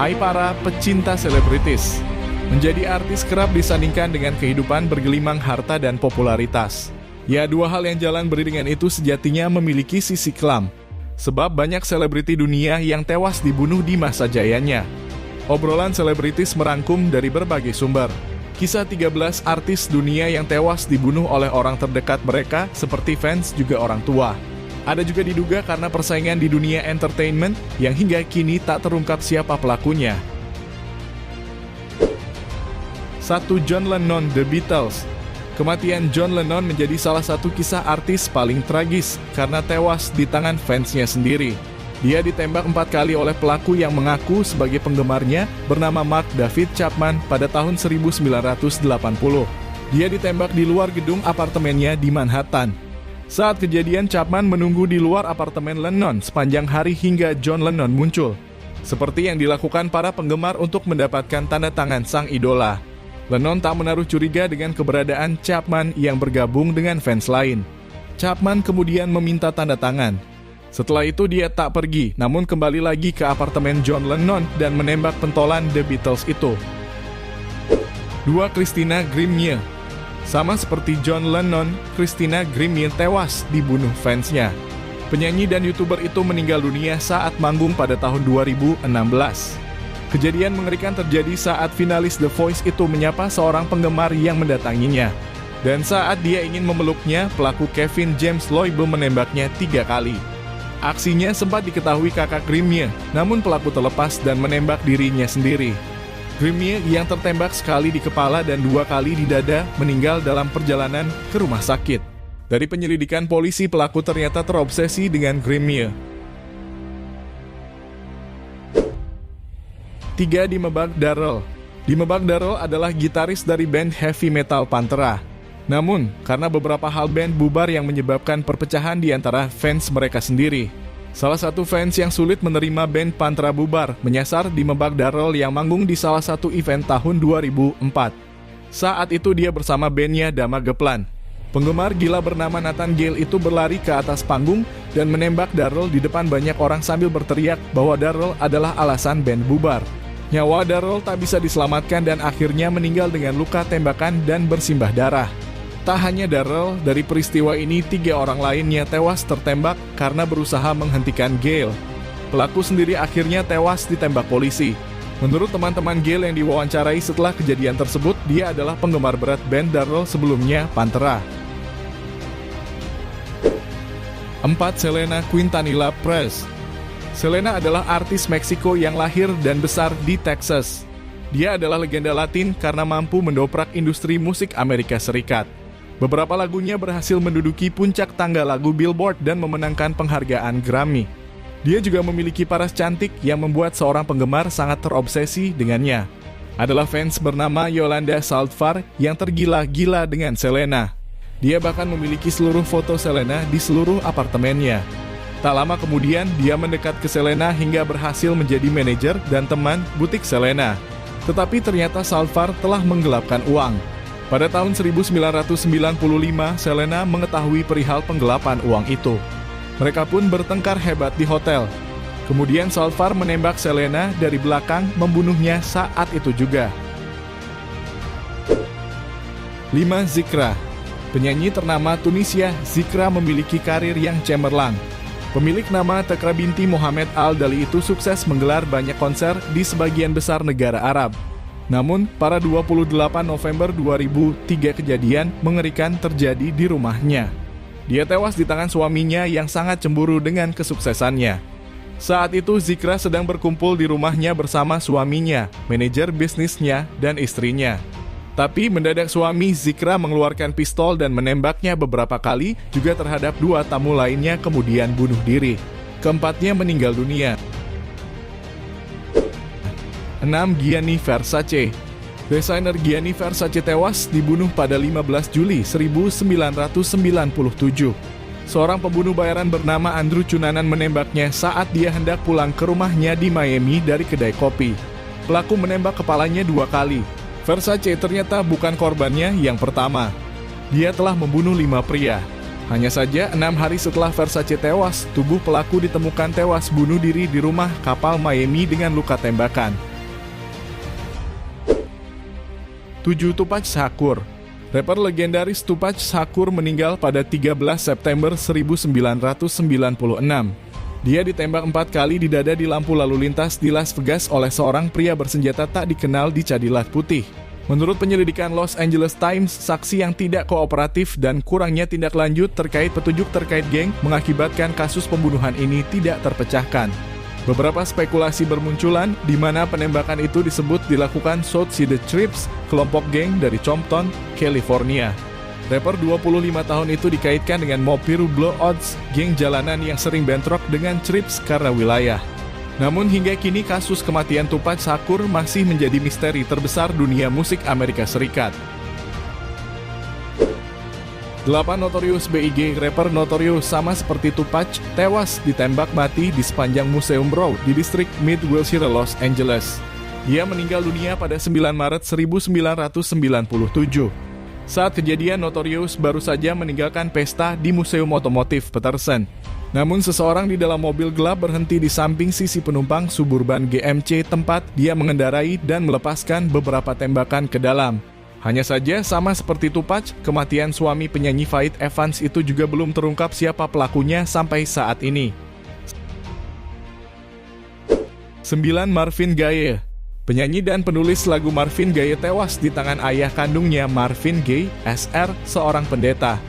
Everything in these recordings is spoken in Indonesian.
Hai para pecinta selebritis. Menjadi artis kerap disandingkan dengan kehidupan bergelimang harta dan popularitas. Ya, dua hal yang jalan beriringan itu sejatinya memiliki sisi kelam. Sebab banyak selebriti dunia yang tewas dibunuh di masa jayanya. Obrolan selebritis merangkum dari berbagai sumber. Kisah 13 artis dunia yang tewas dibunuh oleh orang terdekat mereka seperti fans juga orang tua. Ada juga diduga karena persaingan di dunia entertainment yang hingga kini tak terungkap siapa pelakunya. 1. John Lennon, The Beatles. Kematian John Lennon menjadi salah satu kisah artis paling tragis karena tewas di tangan fansnya sendiri. Dia ditembak 4 kali oleh pelaku yang mengaku sebagai penggemarnya bernama Mark David Chapman pada tahun 1980. Dia ditembak di luar gedung apartemennya di Manhattan. Saat kejadian, Chapman menunggu di luar apartemen Lennon sepanjang hari hingga John Lennon muncul. Seperti yang dilakukan para penggemar untuk mendapatkan tanda tangan sang idola. Lennon tak menaruh curiga dengan keberadaan Chapman yang bergabung dengan fans lain. Chapman kemudian meminta tanda tangan. Setelah itu dia tak pergi, namun kembali lagi ke apartemen John Lennon dan menembak pentolan The Beatles itu. 2. Christina Grimmie. Sama seperti John Lennon, Christina Grimmie tewas dibunuh fansnya. Penyanyi dan YouTuber itu meninggal dunia saat manggung pada tahun 2016. Kejadian mengerikan terjadi saat finalis The Voice itu menyapa seorang penggemar yang mendatanginya. Dan saat dia ingin memeluknya, pelaku Kevin James Loibe menembaknya 3 kali. Aksinya sempat diketahui kakak Grimmie, namun pelaku terlepas dan menembak dirinya sendiri. Grimmie yang tertembak sekali di kepala dan 2 kali di dada meninggal dalam perjalanan ke rumah sakit. Dari penyelidikan polisi, pelaku ternyata terobsesi dengan Grimmie. 3. Dimebag Darrell. Dimebag Darrell adalah gitaris dari band heavy metal Pantera. Namun, karena beberapa hal band bubar yang menyebabkan perpecahan di antara fans mereka sendiri. Salah satu fans yang sulit menerima band Pantera bubar menyasar Dimebag Darrell yang manggung di salah satu event tahun 2004. Saat itu dia bersama bandnya Dama Geplan. Penggemar gila bernama Nathan Gale itu berlari ke atas panggung dan menembak Darrell di depan banyak orang sambil berteriak bahwa Darrell adalah alasan band bubar. Nyawa Darrell tak bisa diselamatkan dan akhirnya meninggal dengan luka tembakan dan bersimbah darah. Tak hanya Darrell, dari peristiwa ini 3 orang lainnya tewas tertembak karena berusaha menghentikan Gale. Pelaku sendiri akhirnya tewas ditembak polisi. Menurut teman-teman Gale yang diwawancarai setelah kejadian tersebut, dia adalah penggemar berat band Darrell sebelumnya, Pantera. 4. Selena Quintanilla Perez. Selena adalah artis Meksiko yang lahir dan besar di Texas. Dia adalah legenda Latin karena mampu mendoprak industri musik Amerika Serikat. Beberapa lagunya berhasil menduduki puncak tangga lagu Billboard dan memenangkan penghargaan Grammy. Dia juga memiliki paras cantik yang membuat seorang penggemar sangat terobsesi dengannya. Adalah fans bernama Yolanda Saldivar yang tergila-gila dengan Selena. Dia bahkan memiliki seluruh foto Selena di seluruh apartemennya. Tak lama kemudian, dia mendekat ke Selena hingga berhasil menjadi manajer dan teman butik Selena. Tetapi ternyata Saldivar telah menggelapkan uang. Pada tahun 1995, Selena mengetahui perihal penggelapan uang itu. Mereka pun bertengkar hebat di hotel. Kemudian Saldivar menembak Selena dari belakang, membunuhnya saat itu juga. 5. Zikra. Penyanyi ternama Tunisia, Zikra memiliki karir yang cemerlang. Pemilik nama Tekra binti Mohamed Al-Dali itu sukses menggelar banyak konser di sebagian besar negara Arab. Namun, pada 28 November 2003 kejadian mengerikan terjadi di rumahnya. Dia tewas di tangan suaminya yang sangat cemburu dengan kesuksesannya. Saat itu Zikra sedang berkumpul di rumahnya bersama suaminya, manajer bisnisnya, dan istrinya. Tapi mendadak suami Zikra mengeluarkan pistol dan menembaknya beberapa kali, juga terhadap 2 tamu lainnya kemudian bunuh diri. Keempatnya meninggal dunia. 6. Gianni Versace. Desainer Gianni Versace tewas dibunuh pada 15 Juli 1997. Seorang pembunuh bayaran bernama Andrew Cunanan menembaknya saat dia hendak pulang ke rumahnya di Miami dari kedai kopi. Pelaku menembak kepalanya 2 kali. Versace ternyata bukan korbannya yang pertama. Dia telah membunuh 5 pria. Hanya saja 6 hari setelah Versace tewas, tubuh pelaku ditemukan tewas bunuh diri di rumah kapal Miami dengan luka tembakan. 7. Tupac Shakur. Rapper legendaris Tupac Shakur meninggal pada 13 September 1996. Dia ditembak 4 kali di dada di lampu lalu lintas di Las Vegas oleh seorang pria bersenjata tak dikenal di Cadillac putih. Menurut penyelidikan Los Angeles Times, saksi yang tidak kooperatif dan kurangnya tindak lanjut terkait petunjuk terkait geng mengakibatkan kasus pembunuhan ini tidak terpecahkan. Beberapa spekulasi bermunculan di mana penembakan itu disebut dilakukan South Side Trips, kelompok geng dari Compton, California. Rapper 25 tahun itu dikaitkan dengan Mopiru Blowouts, geng jalanan yang sering bentrok dengan Trips karena wilayah. Namun hingga kini kasus kematian Tupac Shakur masih menjadi misteri terbesar dunia musik Amerika Serikat. 8 Notorious B.I.G. Rapper Notorious sama seperti Tupac tewas ditembak mati di sepanjang Museum Row di distrik Mid Wilshire, Los Angeles. Dia meninggal dunia pada 9 Maret 1997. Saat kejadian, Notorious baru saja meninggalkan pesta di Museum Otomotif Peterson. Namun seseorang di dalam mobil gelap berhenti di samping sisi penumpang Suburban GMC tempat dia mengendarai dan melepaskan beberapa tembakan ke dalam. Hanya saja sama seperti Tupac, kematian suami penyanyi Faith Evans itu juga belum terungkap siapa pelakunya sampai saat ini. 9. Marvin Gaye. Penyanyi dan penulis lagu Marvin Gaye tewas di tangan ayah kandungnya Marvin Gaye, SR, seorang pendeta.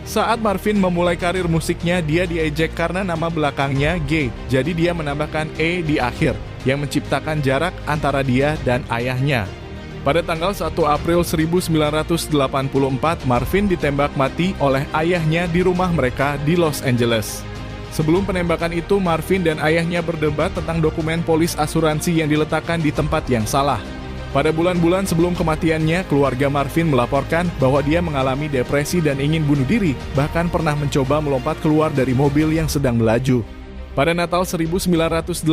Saat Marvin memulai karir musiknya, dia diejek karena nama belakangnya Gaye, jadi dia menambahkan E di akhir, yang menciptakan jarak antara dia dan ayahnya. Pada tanggal 1 April 1984, Marvin ditembak mati oleh ayahnya di rumah mereka di Los Angeles. Sebelum penembakan itu, Marvin dan ayahnya berdebat tentang dokumen polis asuransi yang diletakkan di tempat yang salah. Pada bulan-bulan sebelum kematiannya, keluarga Marvin melaporkan bahwa dia mengalami depresi dan ingin bunuh diri, bahkan pernah mencoba melompat keluar dari mobil yang sedang melaju. Pada Natal 1983,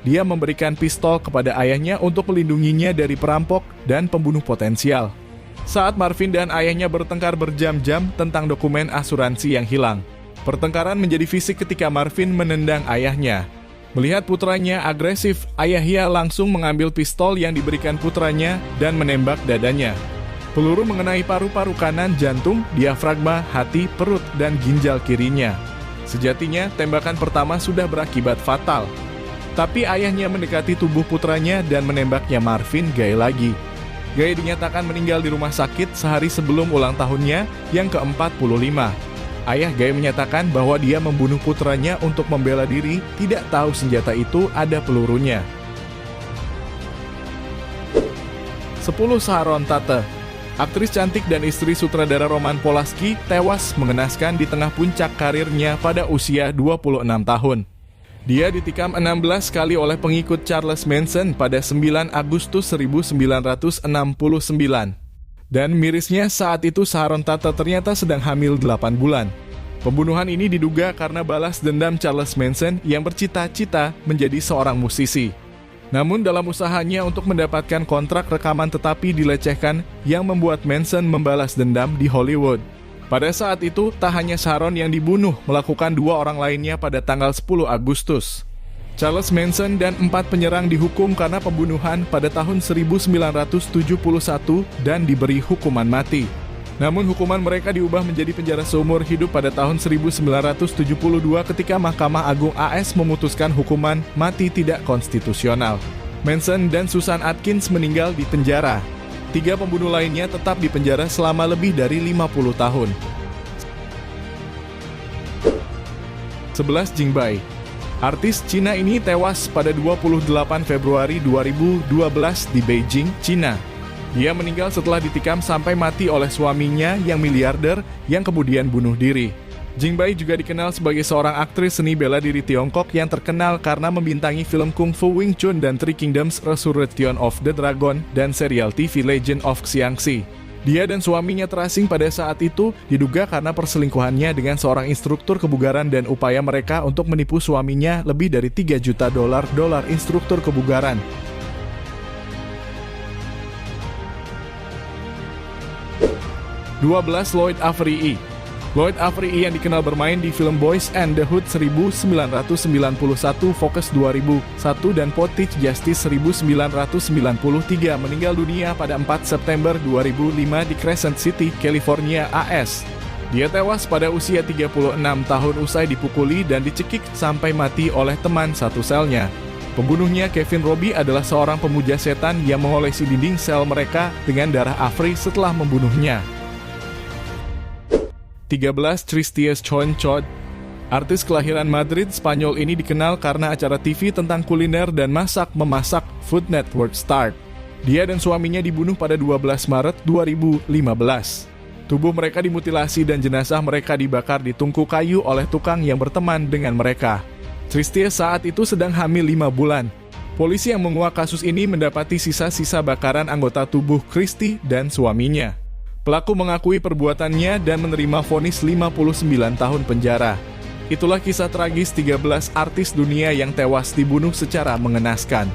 dia memberikan pistol kepada ayahnya untuk melindunginya dari perampok dan pembunuh potensial. Saat Marvin dan ayahnya bertengkar berjam-jam tentang dokumen asuransi yang hilang. Pertengkaran menjadi fisik ketika Marvin menendang ayahnya. Melihat putranya agresif, ayahnya langsung mengambil pistol yang diberikan putranya dan menembak dadanya. Peluru mengenai paru-paru kanan, jantung, diafragma, hati, perut, dan ginjal kirinya. Sejatinya, tembakan pertama sudah berakibat fatal. Tapi ayahnya mendekati tubuh putranya dan menembaknya Marvin Gaye lagi. Gaye dinyatakan meninggal di rumah sakit sehari sebelum ulang tahunnya yang ke-45. Ayah Gaye menyatakan bahwa dia membunuh putranya untuk membela diri, tidak tahu senjata itu ada pelurunya. 10. Sharon Tate. Aktris cantik dan istri sutradara Roman Polanski tewas mengenaskan di tengah puncak karirnya pada usia 26 tahun. Dia ditikam 16 kali oleh pengikut Charles Manson pada 9 Agustus 1969. Dan mirisnya saat itu Sharon Tate ternyata sedang hamil 8 bulan. Pembunuhan ini diduga karena balas dendam Charles Manson yang bercita-cita menjadi seorang musisi. Namun dalam usahanya untuk mendapatkan kontrak rekaman tetapi dilecehkan yang membuat Manson membalas dendam di Hollywood. Pada saat itu tak hanya Sharon yang dibunuh, melakukan 2 orang lainnya pada tanggal 10 Agustus. Charles Manson dan 4 penyerang dihukum karena pembunuhan pada tahun 1971 dan diberi hukuman mati. Namun hukuman mereka diubah menjadi penjara seumur hidup pada tahun 1972 ketika Mahkamah Agung AS memutuskan hukuman mati tidak konstitusional. Manson dan Susan Atkins meninggal di penjara. 3 pembunuh lainnya tetap di penjara selama lebih dari 50 tahun. 11. Jing Bai. Artis Cina ini tewas pada 28 Februari 2012 di Beijing, Cina. Dia meninggal setelah ditikam sampai mati oleh suaminya yang miliarder yang kemudian bunuh diri. Jing Bai juga dikenal sebagai seorang aktris seni bela diri Tiongkok yang terkenal karena membintangi film Kung Fu Wing Chun dan Three Kingdoms Resurrection of the Dragon dan serial TV Legend of Xiangxi. Dia dan suaminya terasing pada saat itu diduga karena perselingkuhannya dengan seorang instruktur kebugaran dan upaya mereka untuk menipu suaminya lebih dari $3 juta instruktur kebugaran. 12. Lloyd Avery. Lloyd Avery yang dikenal bermain di film Boys and the Hood 1991, Focus 2001, dan Pottage Justice 1993 meninggal dunia pada 4 September 2005 di Crescent City, California, AS. Dia tewas pada usia 36 tahun usai dipukuli dan dicekik sampai mati oleh teman satu selnya. Pembunuhnya, Kevin Robbie, adalah seorang pemuja setan yang mengolesi dinding sel mereka dengan darah Avery setelah membunuhnya. 13. Tristius Chonchod. Artis kelahiran Madrid, Spanyol ini dikenal karena acara TV tentang kuliner dan masak-memasak Food Network Start. Dia dan suaminya dibunuh pada 12 Maret 2015. Tubuh mereka dimutilasi dan jenazah mereka dibakar di tungku kayu oleh tukang yang berteman dengan mereka. Tristius saat itu sedang hamil 5 bulan. Polisi yang menguak kasus ini mendapati sisa-sisa bakaran anggota tubuh Christy dan suaminya. Pelaku mengakui perbuatannya dan menerima vonis 59 tahun penjara. Itulah kisah tragis 13 artis dunia yang tewas dibunuh secara mengenaskan.